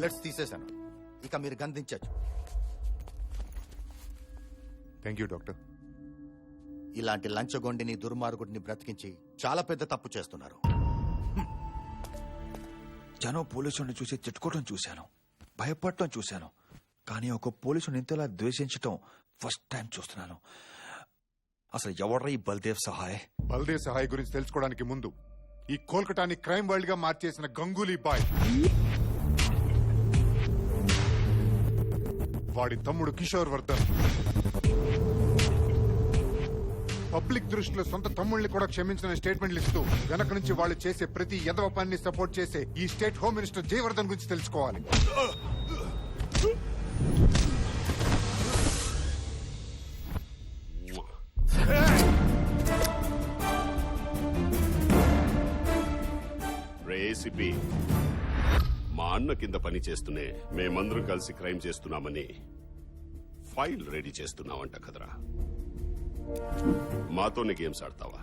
Bullets తీసేశాను. ఇక మీరు గందించచ్చు. Thank you doctor. ఇలాంటి లంచగొండిని దుర్మార్గుడిని బ్రతికించి చాలా పెద్ద తప్పు చేస్తున్నారు. జనం పోలీసుని చూసి తిట్టుకోవడం చూశాను, భయపడటం చూశాను. కానీ ఒక పోలీసుని ఇంతలా ద్వేషించటం ఫస్ట్ టైం చూస్తున్నాను. అసలు ఎవడ్రా ఈ బల్దేవ్ సహాయ్? బల్దేవ్ సహాయ్ గురించి తెలుసుకోవడానికి ముందు ఈ కోల్కతాని క్రైమ్ వరల్డ్ గా మార్చేసిన గంగూలీ బాయ్, వాడి తమ్ముడు కిషోర్ వర్ధన్, పబ్లిక్ దృష్టిలో సొంత తమ్ముళ్ళని కూడా క్షమించిన స్టేట్మెంట్లు ఇస్తూ వెనక నుంచి వాళ్ళు చేసే ప్రతి యదవ పనిని సపోర్ట్ చేసే ఈ స్టేట్ హోమ్ మినిస్టర్ జయవర్ధన్ గురించి తెలుసుకోవాలి. ఏసీపీ మా అన్న కింద పని చేస్తూనే మేమందరం కలిసి క్రైమ్ చేస్తున్నామని ఫైల్ రెడీ చేస్తున్నావంట కదరా. మాతోనే గేమ్స్ ఆడతావా?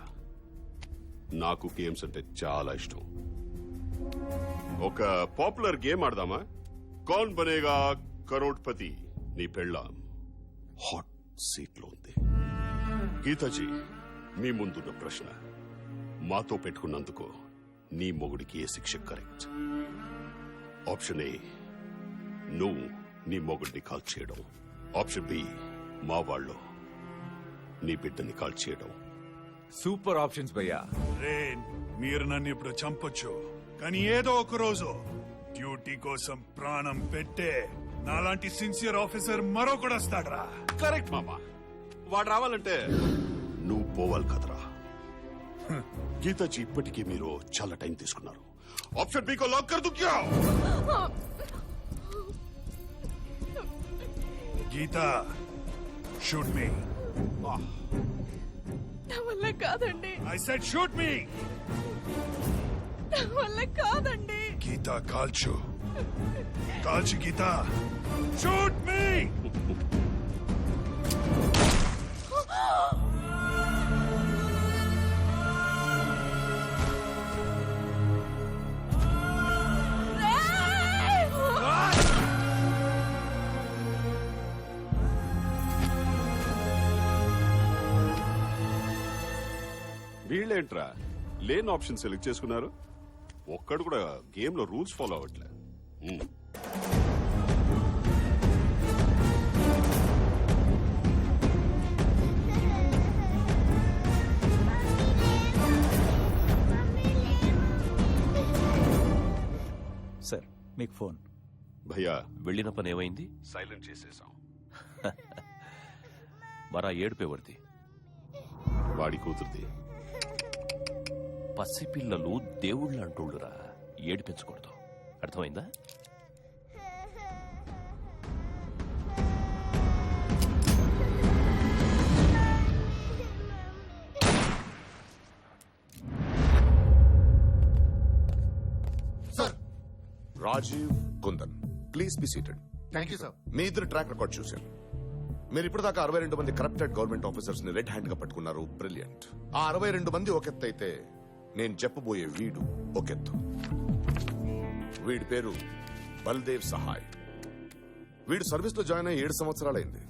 నాకు గేమ్స్ అంటే చాలా ఇష్టం. ఒక పాపులర్ గేమ్ ఆడదామా? కౌన్ బనేగా కరోడ్పతి. నీ పెళ్ళాం హాట్ సీట్ లో ఉంది. గీతాజీ, మీ ముందున్న ప్రశ్న, మాతో పెట్టుకున్నందుకు నీ మొగుడికి ఏ శిక్ష కరెక్ట్? ఆప్షన్ ఏ, నువ్వు నీ మొగుడిని కాల్ చేయడం. ఆప్షన్ బి, మా వాళ్ళు నీ బిడ్డని కాల్ చేయడం. సూపర్ ఆప్షన్స్ భయ్యా. మీరు నన్ను ఇప్పుడు చంపొచ్చు, కానీ ఏదో ఒక రోజు డ్యూటీ కోసం ప్రాణం పెట్టే నాలాంటి సిన్సియర్ ఆఫీసర్ మరొకడు వస్తాడ్రా. కరెక్ట్ మామా. వాడు రావాలంటే నువ్వు పోవాలి కదరా. గీతాజీ, ఇప్పటికీ మీరు చాలా టైం తీసుకున్నారు. ఆప్షన్ బి కో లాక్ కర్ దు క్యా? గీతా, షూట్ మీ. నా వల్ల కాదండి. ఐ సెడ్ షూట్ మీ. నా వల్ల కాదండి. గీతా, కాల్చు కాల్చు గీతా, షూట్ మీ. వీళ్ళేంట్రా లేని ఆప్షన్ సెలెక్ట్ చేసుకున్నారు? ఒక్కడు కూడా గేమ్ లో రూల్స్ ఫాలో అవ్వట్లే. సార్, మీకు ఫోన్. భయ్యా, వెళ్ళిన పని ఏమైంది? సైలెంట్ చేసేసాం. మరా ఏడుపేవర్ది? వాడి కూతురుది. పసిపిల్లలు దేవుళ్ళు అంటోళ్ళురా, ఏడిపించకూడదు. అర్థమైందా? Sir. Rajiv Kundan, please be seated. Thank you sir. మీ ఇద్దరు ట్రాక్ రికార్డ్ చూశాను. మీరు ఇప్పటిదాకా 62 మంది కరప్టెడ్ గవర్నమెంట్ ఆఫీసర్స్ ని రెడ్ హ్యాండ్ గా పట్టుకున్నారు. బ్రిలియంట్. ఆ 62 మంది ఒకెత్తు అయితే, నేను చెప్పబోయే వీడు ఒకెత్తు. వీడి పేరు బల్దేవ్ సహాయ్. వీడు సర్వీస్ లో జాయిన్ అయ్యి 7 సంవత్సరాలైంది.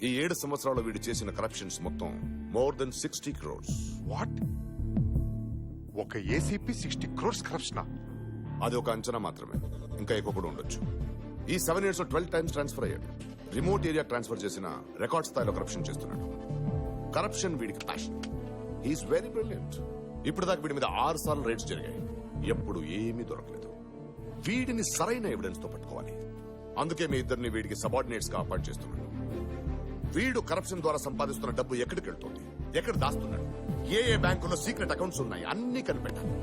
ఈ 7 సంవత్సరాలు వీడు చేసిన కరప్షన్స్ మొత్తం మోర్ దెన్ 60 crores. వాట్? ఒక ఏసీపీ 60 crores కరప్షన్? అది ఒక అంచనా మాత్రమే, ఇంకా ఎక్కువ కూడా ఉండొచ్చు. ఈ 7 years 12 times ట్రాన్స్ఫర్ అయ్యాడు. రిమోట్ ఏరియా ట్రాన్స్ఫర్ చేసిన రికార్డ్ స్థాయిలో కరప్షన్ చేస్తున్నాడు. కరప్షన్ వీడికి ప్యాషన్. He is very brilliant. ఇప్పుడు దాకా వీడి మీద 6 సార్లు రైడ్స్ జరిగాయి. ఎప్పుడు ఏమీ దొరకలేదు. వీడిని సరైన ఎవిడెన్స్ తో పట్టుకోవాలి. అందుకే మీ ఇద్దరిని వీడికి సబార్డినేట్స్ గా అపాయింట్ చేస్తున్నాడు. వీడు కరప్షన్ ద్వారా సంపాదిస్తున్న డబ్బు ఎక్కడికి వెళ్తుంది, ఎక్కడ దాస్తున్నాడు, ఏ బ్యాంకులో సీక్రెట్ అకౌంట్స్ ఉన్నాయి, అన్ని కనిపెట్టాలి.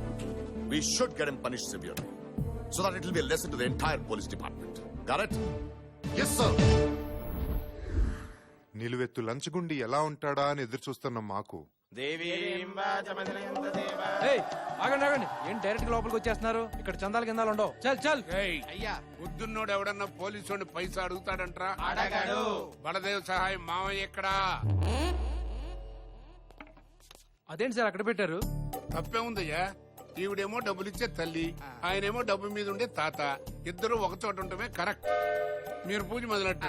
We should get him punished severely, so that it will be a lesson to the entire police department. Correct? Yes, sir. నిలువెత్తు లంచగుండి ఎలా ఉంటాడా అని ఎదురు చూస్తున్న మాకు ఆగండి ఆగండి, ఏం డైరెక్ట్ లోపలికి వచ్చేస్తున్నారు? ఇక్కడ చందాల కిందాలు ఉండవు. చల్ చల్. అయ్యా, పొద్దున్నోడు ఎవడన్నా పోలీసు పైసా అడుగుతాడంట్రా? అడగాడు. బలదేవ్ సహాయం మావయ్య ఎక్కడా? అదేంటి సార్ అక్కడ పెట్టారు? తప్పే ఉందయ్యా, ఈవిడేమో డబ్బులు ఇచ్చే తల్లి, ఆయనేమో డబ్బు మీద ఉండే తాత. ఇద్దరు ఒక చోట ఉండటమే కరెక్ట్. మీరు పూజ మొదలెట్టు.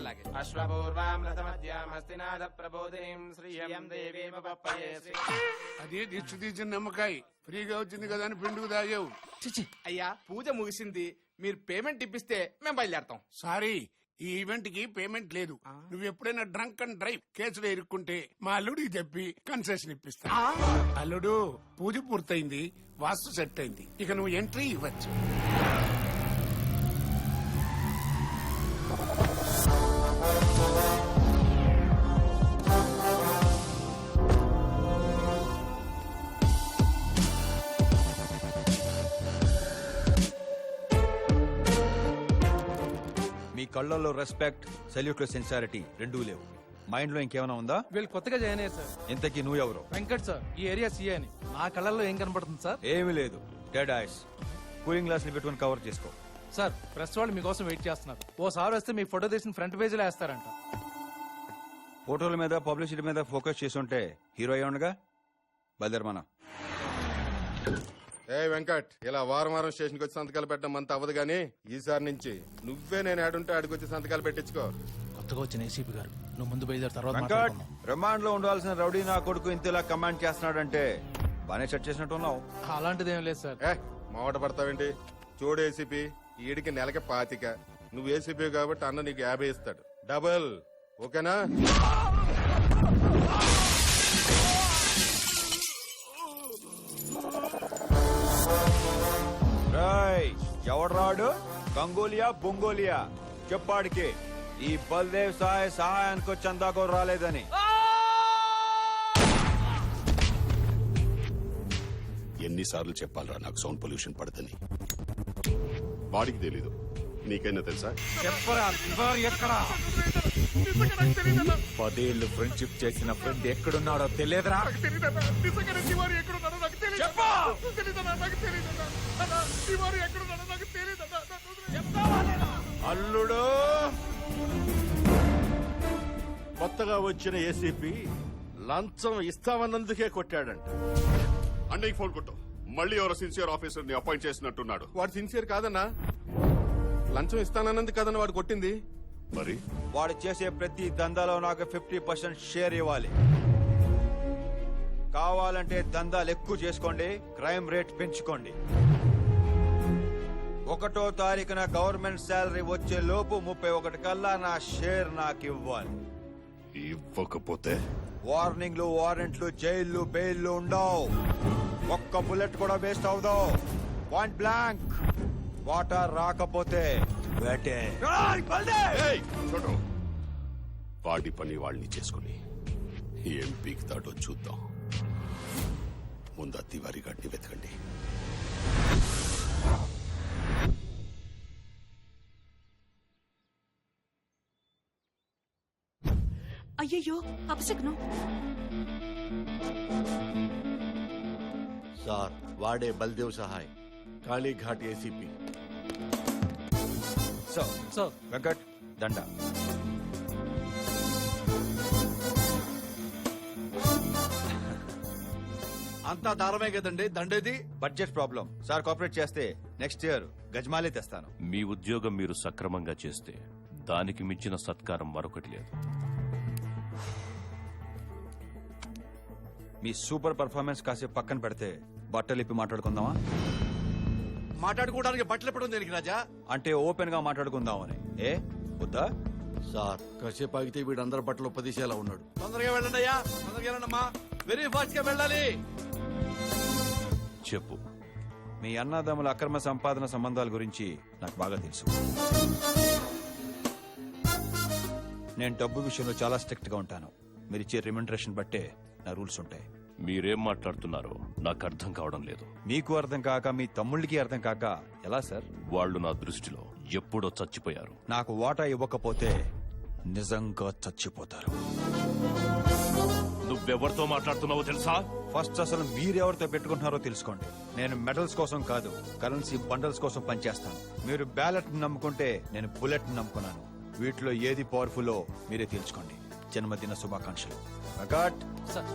అదే దిష్టి తీసిన నిమ్మకాయ ఫ్రీగా వచ్చింది కదా అని పిండుకు తాగావు. అయ్యా పూజ ముగిసింది, మీరు పేమెంట్ ఇప్పిస్తే మేము బయలుదేరతాం. సారీ, ఈ ఈవెంట్ కి పేమెంట్ లేదు. నువ్వు ఎప్పుడైనా డ్రంక్ అండ్ డ్రైవ్ కేసులో ఇరుక్కుంటే మా అల్లుడికి చెప్పి కన్సెషన్ ఇప్పిస్తా. అల్లుడు, పూజ పూర్తయింది, వాస్తు సెట్ అయింది, ఇక నువ్వు ఎంట్రీ ఇవ్వచ్చు. మీ కళ్ళల్లో రెస్పెక్ట్, సెల్యూట్ లో సెన్సారిటీ రెండూ లేవు. మైండ్ లో ఇంకేమైనా ఉందా? వీళ్ళు కొత్తగా జాయిన్ అయ్యారు సార్. ఇంతకీ నువ్వెవరు? వెంకట్ సార్, ఈ ఏరియా సీఏ అని. నా కళ్ళల్లో ఏం కనపడుతుంది సార్? ఏమీ లేదు, డెడ్ ఐస్. కూలింగ్ గ్లాస్ ని పెట్టుకుని కవర్ చేసుకో. సార్, ప్రెస్ వాళ్ళు మీకోసం వెయిట్ చేస్తున్నారు. ఓసారి వస్తే మీ ఫోటో తీసిన ఫ్రంట్ పేజీలో వేస్తారంట. ఫోటోల మీద పబ్లిసిటీ మీద ఫోకస్ చేసి ఉంటే హీరో అయ్యి ఉండగా. బయలుదేరమన్నా. ఏ వెంకట్, ఇలా వారం వారం స్టేషన్కి వచ్చి సంతకాలు పెట్టడం అంత అవ్వదు గానీ ఈసారి నుంచి నువ్వే నేను ఆడుంటే ఆడికొచ్చి సంతకాలు పెట్టించుకో. కొత్తగా వచ్చిన ఏసీపీ గారు, నువ్వు ముందు బయలుదేరి తర్వాత వెంకట్, రిమాండ్ లో ఉండాల్సిన రౌడీ నా కొడుకు ఇంతలా కమాండ్ చేస్తున్నాడంటే బానే సెట్ చేసినట్టు ఉన్నావు. అలాంటిది ఏం లేదు సార్. ఏ మావట పడతావేంటి? చూడు ఏసీపీ, ఈడికి నెలకి 25. నువ్వు ఏసీపీ కాబట్టి అన్న నీకు 50 ఇస్తాడు. డబుల్ ఓకేనా? ఎవడ్రాడు? గంగోలియా బొంగోలియా చెప్పాడికి ఈ బల్దేవ్ సహాయానికి చందాకో రాలేదని. ఎన్నిసార్లు చెప్పాలరా నాకు సౌండ్ పొల్యూషన్ పడదని? వాడికి తెలీదు, నీకైనా తెలుసా? చెప్పరా ఎక్కడా? 10 ఏళ్ళు ఫ్రెండ్షిప్ చేసిన ఫ్రెండ్ ఎక్కడున్నాడో తెలియదురా? అల్లుడు, కొత్తగా వచ్చిన ఏసీపీ లంచం ఇస్తామన్నందుకే కొట్టాడంట. అన్నయ్య ఫోన్ కొట్టు. మళ్ళీ ఎవరో సిన్సియర్ ఆఫీసర్ ని అపాయింట్ చేసినట్టున్నాడు. వాడు సిన్సియర్ కాదన్నా, లంచం ఇస్తానన్నది కదన్న వాడు కొట్టింది. మరి వాడు చేసే ప్రతి దందాలో నాకు 50% షేర్ ఇవ్వాలి. కావాలంటే దందాలు ఎక్కువ చేసుకోండి, క్రైమ్ రేట్ పెంచుకోండి. 1వ తారీఖున గవర్నమెంట్ శాలరీ వచ్చే లోపు 31 కల్లా నా షేర్ నాకు ఇవ్వాలి. ఇవ్వకపోతే వార్నింగ్లు, వారెంట్లు, జైళ్లు, బెయిల్లు ఉండవు. ఒక్క బుల్లెట్ కూడా వేస్ట్ అవదు. Point blank. వాటర్ రాకపోతే వేటే. ఏయ్, చూడు, వాడి పని వాళ్ళని చేసుకుని ఏం పీకుతాడో చూద్దాం. ముందు తివారీ గాడిని వెతకండి. అయ్యయ్యో, అపశకునం. సార్, వాడే బల్దేవ్ సహాయ్, కాళీఘాట్ ఏసీపీ. సార్, వెంకట్, దండ. అంతా దారమే కదండి, దండేది. Budget problem sir. కోఆపరేట్ చేస్తే నెక్స్ట్ ఇయర్ గజమాలే తెస్తాను. మీ ఉద్యోగం మీరు సక్రమంగా చేస్తే దానికి మించిన సత్కారం మరొకటి లేదు. మీ సూపర్ పర్ఫార్మెన్స్ కాసేపు పక్కన పెడితే బట్టలు ఇప్పి మాట్లాడుకుందామా? మాట్లాడుకోవడానికి బట్టలు ఎప్పుడు ఉంది రాజా? అంటే ఓపెన్ గా మాట్లాడుకుందామని. ఏ వద్దా? సార్, కాసేపు ఆగితే వీడందరి బట్టలు ఉపదేశాలా ఉన్నాడు. తొందరగా వెళ్ళండి అయ్యా, తొందరగా వెళ్ళండమ్మా, వెరీ ఫాస్ట్ గా వెళ్ళాలి. చెప్పు. మీ అన్నదమ్ముల అక్రమ సంపాదన సంబంధాల గురించి నాకు బాగా తెలుసు. నేను డబ్బు విషయంలో చాలా స్ట్రిక్ట్ గా ఉంటాను. మీరిచ్చే రిమండరేషన్ బట్టే నా రూల్స్ ఉంటాయి. మీరేం మాట్లాడుతున్నారో నాకు అర్థం కావడం లేదు. మీకు అర్థం కాక మీ తమ్ముళ్ళకి అర్థం కాక ఎలా సార్? వాళ్ళు నా దృష్టిలో ఎప్పుడో చచ్చిపోయారు. నాకు వాటా ఇవ్వకపోతే నిజంగా చచ్చిపోతారు. నువ్వెవరితో మాట్లాడుతున్నావో తెలుసా? ఫస్ట్ అసలు మీరెవరితో పెట్టుకుంటున్నారో తెలుసుకోండి. నేను మెడల్స్ కోసం కాదు, కరెన్సీ బండల్స్ కోసం పనిచేస్తాను. మీరు బ్యాలెట్ నమ్ముకుంటే నేను బుల్లెట్ నమ్ముకున్నాను. వీటిలో ఏది పవర్ఫుల్లో మీరే తెలుసుకోండి. జన్మదిన శుభాకాంక్షలు. సార్,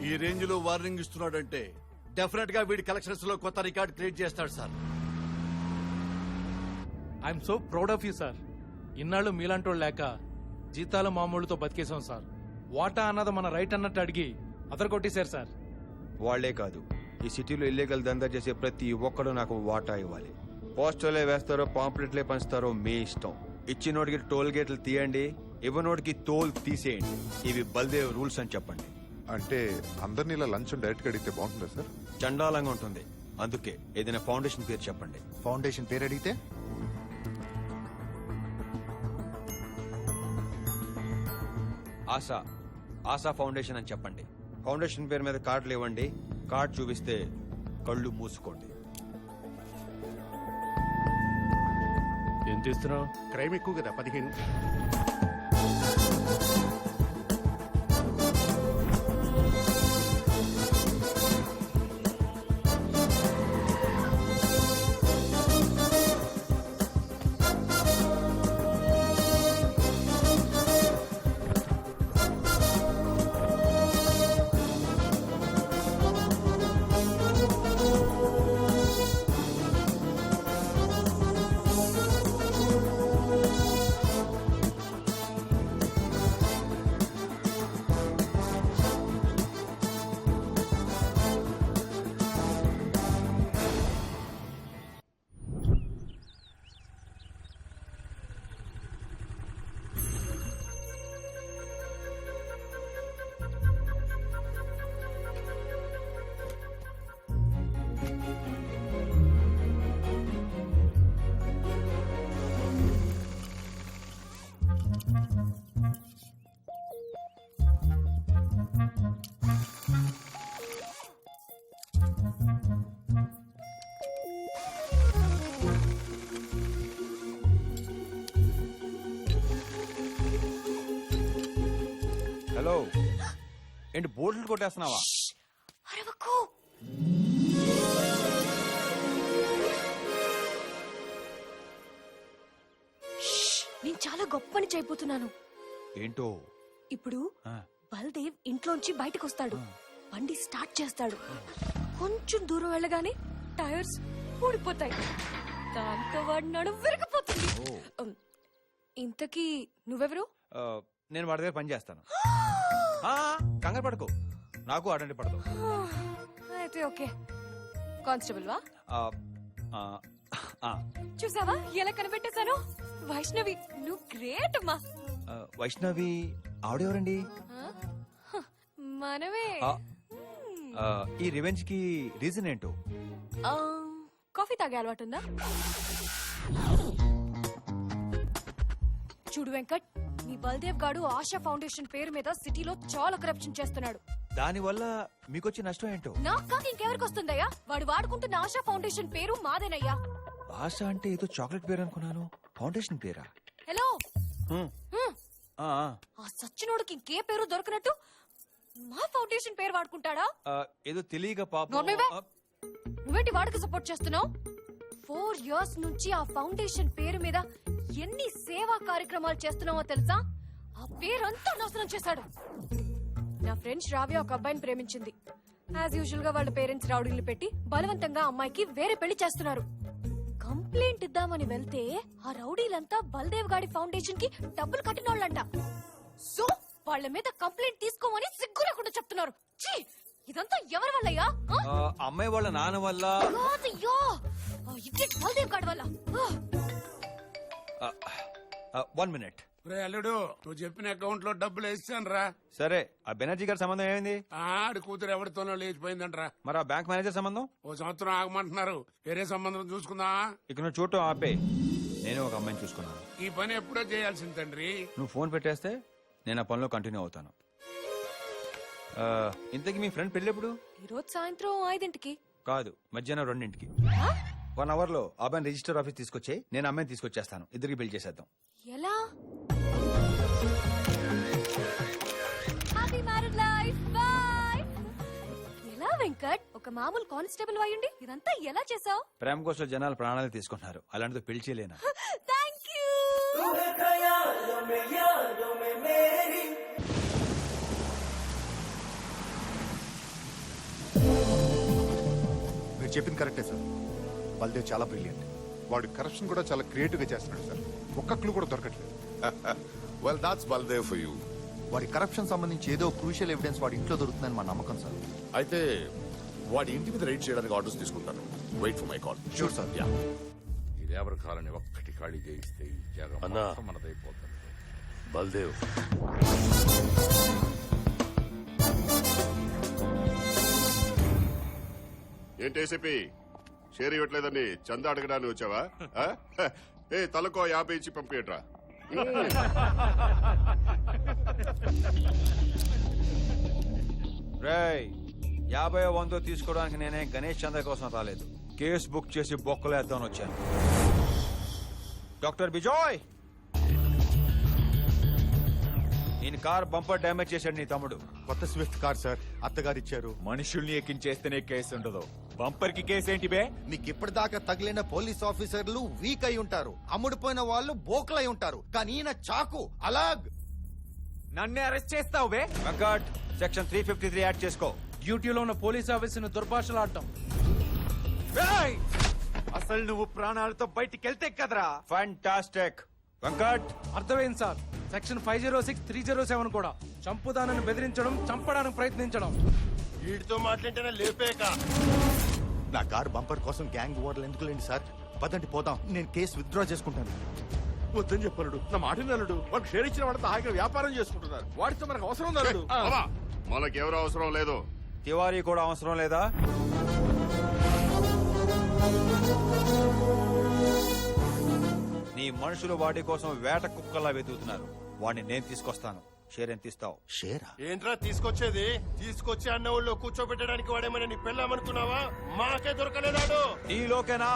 ఈ రేంజ్ లో వార్నింగ్ ఇస్తున్నాడంటే డెఫినెట్ గా వీడి కలెక్షన్స్ లో కొత్త రికార్డ్ క్రియేట్ చేస్తాడు sir. I'm so proud of you sir. ఇన్నాళ్ళు మీలాంటోళ్ళు లేక జీతాలు మామూలుతో బతికేశాం సార్. వాటా అన్నది మన రైట్ అన్నట్టు అడిగి అదరగొట్టేశారు సార్. వాళ్లే కాదు, ఈ సిటీలో ఇల్లీగల్ దందా చేసే ప్రతి ఒక్కడు నాకు వాటా ఇవ్వాలి. పోస్టర్లే వేస్తారో పాంప్లెట్లే పంచుతారో మీ ఇష్టం. ఇచ్చినోడికి టోల్ గేట్లు తీయండి, ఇవ్వనోడికి తోల్ తీసేయండి. ఇవి బల్దేవ్ రూల్స్ అని చెప్పండి. అంటే అందరినీ ఇలా లంచం డైరెక్ట్ గా అడిగితే బాగుంటుందా సార్? చండాలంగా ఉంటుంది. అందుకే ఏదైనా ఫౌండేషన్ పేరు చెప్పండి. ఫౌండేషన్ పేరు అడిగితే ఆశా ఆశా ఫౌండేషన్ అని చెప్పండి. ఫౌండేషన్ పేరు మీద కార్డులు ఇవ్వండి. కార్డు చూపిస్తే కళ్ళు మూసుకోండి. ఎంత ఇస్తున్నావు? క్రైమ్ ఎక్కువ కదా, 15. హలో, ఏంటి బోర్డులు కొట్టేస్తున్నావా? అరవకు. నేను చాలా గొప్ప పని చేయబోతున్నాను. ఏంటో? ఇప్పుడు ఆ. బల్దేవ్ ఇంట్లోంచి బయటకు వస్తాడు, బండి స్టార్ట్ చేస్తాడు. కొంచెం దూరం వెళ్ళగానే టైర్స్ ఊడిపోతాయి. దాంతో వాడి నడుము విరిగిపోతుంది. ఇంతకీ నువ్వెవరు? నేను వాడి దగ్గర పని చేస్తాను. కంగారు పడుకో, నాకు అడండి పడదు. అయితే ఓకే. కానిస్టేబుల్ వా? ఆ, ఆ, ఆ. చూసావా ఎలా కనిపెట్టేశాను? వైష్ణవి, నువ్వు గ్రేట్ అమ్మా. వైష్ణవి ఆవిడెవరండి? మనమే. ఈ రివెంజ్ కి రీజన్ ఏంటో? కాఫీ తాగే అలవాటుందా? చూడు వెంకట్, నీ బల్దేవ్ గాడు ఆశా ఫౌండేషన్ పేరు మీద సిటీలో చాలా కరప్షన్ చేస్తున్నాడు. దాని వల్ల మీకొచ్చే నష్టం ఏంటో? నాకు కాక ఇంకెవరికి వస్తుందయ్యా? వాడు వాడుకుంటున్న ఆశా ఫౌండేషన్ పేరు మాదేనయ్యా. ఆశ అంటే ఏదో చాక్లెట్ పేరు అనుకున్నాను. ఫౌండేషన్ పేరా? హలో, హ్మ్. ఆ, ఆ సచ్చినోడికి ఇంకే పేరు దొరకనట్టు మా ఫౌండేషన్ పేరు వాడుకుంటాడా? ఏదో తెలియక పాపం. నోర్మేవే. నువ్వేంటి వాడికి సపోర్ట్ చేస్తున్నావు? 4 years నుంచి ఆ ఫౌండేషన్ పేరు మీద ఎన్ని సేవా కార్యక్రమాలు చేస్తున్నావో తెలుసా? ఆ పేరంతా నాశనం చేశాడు. నా ఫ్రెండ్ శ్రావ్య ఒక అబ్బాయిని ప్రేమించింది. యాజ్ యూజువల్ గా వాళ్ళ పేరెంట్స్ రౌడీలు పెట్టి బలవంతంగా అమ్మాయికి వేరే పెళ్లి చేస్తున్నారు. కంప్లైంట్ ఇద్దామని వెళ్తే ఆ రౌడీలంతా బల్దేవ్ గాడి ఫౌండేషన్ కి డబ్బులు కట్టినోళ్ళంట. సో వాళ్ళ మీద కంప్లైంట్ తీసుకోమని సిగ్గు లేకుండా చెప్తున్నారు. ఛీ, ఇదంతా ఎవరి వల్లయ్యా? అమ్మాయి వాళ్ళ నాన్న వల్ల. కాదయ్యో, ఇడ్లెట్ బల్దేవ్ గాడి వల్ల. 1 minute. రే అల్లుడు, నువ్వు చెప్పిన అకౌంట్ లో డబ్బులు వేసాను రా. సరే, ఆ బెనర్జీ గారి సంబంధం ఏమైంది? ఆడి కూతురు ఎవరితోనో లేచిపోయిందంట్రా. మరి ఆ బ్యాంక్ మేనేజర్ సంబంధం? ఓ సంవత్సరం ఆగమంటున్నారు. వేరే సంబంధం చూసుకుందా? ఇక నువ్వు చూడటం ఆపే. నేను ఒక అమ్మాయిని చూసుకున్నాను. ఈ పని ఎప్పుడో చేయాల్సింది తండ్రి. నువ్వు ఫోన్ పెట్టేస్తే నేను ఆ పనిలో కంటిన్యూ అవుతాను. ఇంతకీ మీ ఫ్రెండ్ పెళ్ళి ఎప్పుడు? ఈ రోజు సాయంత్రం 5ంటికి. కాదు, మధ్యాహ్నం 2ంటికి. 1 hour లో అబ్బాయిని రిజిస్టర్ ఆఫీస్ తీసుకొచ్చి నేను అమ్మాయిని తీసుకొచ్చేస్తాను. ఇద్దరికి బిల్ చేసేద్దాం. ఎలా? Happy married life. బై. ఎలా వెంకట్, ఒక మామూలు కానిస్టేబుల్ అయ్యుండి ఇదంతా ఎలా చేసావు? ప్రేమ కోసం జనాలు ప్రాణాలు తీసుకుంటున్నారు, అలాంటిది పెళ్లి చేయలేనా? Thank you. చెప్పింది కరెక్టే సార్. బల్దేవ్ చాలా బ్రిలియంట్. వాడు కరప్షన్ కూడా చాలా క్రియేటివ్ గా చేస్తున్నాడు సార్. ఒక్క క్లూ కూడా దొరకట్లేదు. Well that's Baldev for you. వాడి కరప్షన్ సంబంధించి ఏదో క్రూషియల్ ఎవిడెన్స్ వాడి ఇంట్లో దొరుకుతుందని మా నమ్మకం సార్. అయితే వాడి ఇంటి మీద రైడ్ చేయడానికి ఆర్డర్స్ తీసుకుంటాను. Wait for my call. Sure sir. Yeah. ఈ రేబర్ కాలని ఒక్కటి ఖాళీ చేయిస్తే ఈ జాగా అన్నా. మొత్తం మనదైపోతుంది. బల్దేవ్ ఏంటి ఏసీపీ షేర్ ఇవ్వట్లేదని చందా అడగడానికి వచ్చావా? ఆ? ఏ తలకో 50 ఇచ్చి పంపియట్రా. రేయ్ 50 100 తీసుకోవడానికి నేనే గణేష్ చంద్ర కోసం రాలేదు. కేసు బుక్ చేసి బొక్కలేద్దామని వచ్చాను. డాక్టర్ బిజోయ్, నేను కార్ బంపర్ డ్యామేజ్ చేశాడు నీ తమ్ముడు. కొత్త స్విఫ్ట్ కార్ సార్, అత్తగారు ఇచ్చారు. మనుషుల్ని ఎక్కించేస్తేనే కేసు ఉండదు. బంపర్ కి కేసు ఏంటి బే? మీకు ఇప్పటిదాకా తగిలిన పోలీస్ ఆఫీసర్లు వీక్ అయి ఉంటారు, అమ్ముడుపోయిన వాళ్ళు బోకలై ఉంటారు, కానీ ఈయన చాకు అలాగ్. నన్నే అరెస్ట్ చేస్తావు బే? వెంకట్, సెక్షన్ 353 యాడ్ చేసుకో. డ్యూటీలో ఉన్న పోలీస్ ఆఫీసర్ని దుర్భాషలాడటం. అసలు నువ్వు ప్రాణాలతో బయటికి వెళ్తే కదరా. ఫ్యాంటాస్టిక్. వెంకట్, అర్థమైంది సార్. సెక్షన్ 506, 307 కూడా చంపుదానని బెదిరించడం, చంపడానికి ప్రయత్నించడం. వీడితో మాట్లాడితేనే లేపేక. నా కార్ బంపర్ కోసం గ్యాంగ్ ఓవర్లు ఎందుకు లేండి సార్. పదండి పోదాం, నేను కేసు విత్డ్రా చేసుకుంటాను. వద్దని చెప్పలుడు, నా మాట నలుడు. వాడు షేర్ ఇచ్చిన వాడితో హాయిగా వ్యాపారం చేసుకుంటున్నారు. వాడితో మనకు అవసరం నలుడు. బావా, మనకెవరూ అవసరం లేదు. తివారీ కూడా అవసరం లేదా? నీ మనుషులు వాడి కోసం వేట కుక్కలా వెతుకుతున్నారు. వాడిని నేను తీసుకొస్తాను. షేర్ ఎంత ఇస్తావు? షేరా? ఏంట్రా తీసుకొచ్చేది? తీసుకొచ్చి అన్న ఊళ్ళో కూర్చోబెట్టడానికి వాడేమైనా నీ పెళ్ళామనుకున్నావా? మాకే దొరకలేదాడు. నీలోకేనా?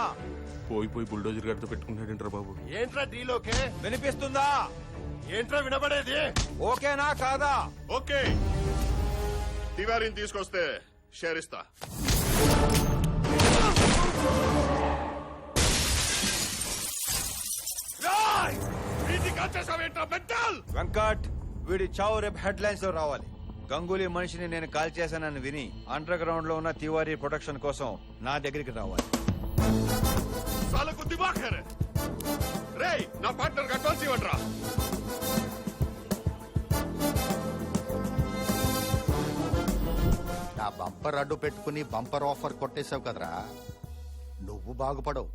పోయి బుల్డోజర్ గారితో పెట్టుకుంటాడంటారా బాబు? ఏంట్రా డీలోకే? వినిపిస్తుందా? ఏంట్రా వినబడేది? ఓకేనా కాదా? ఓకే, తివారీని తీసుకొస్తే షేర్ ఇస్తా. వెంకట్, వీడి చావు రేపు హెడ్ లైన్స్ లో రావాలి. గంగూలీ మనిషిని నేను కాల్ చేశానని విని అండర్ గ్రౌండ్ లో ఉన్న తివారీ ప్రొటెక్షన్ కోసం నా దగ్గరికి రావాలి. సాలకు దిమాగ్ హై రే. రేయ్, నా పార్ట్నర్ అడ్వాన్స్ ఇవ్వండిరా. నా బంపర్ అడ్డు పెట్టుకుని బంపర్ ఆఫర్ కొట్టేశావు కదరా, నువ్వు బాగుపడవు.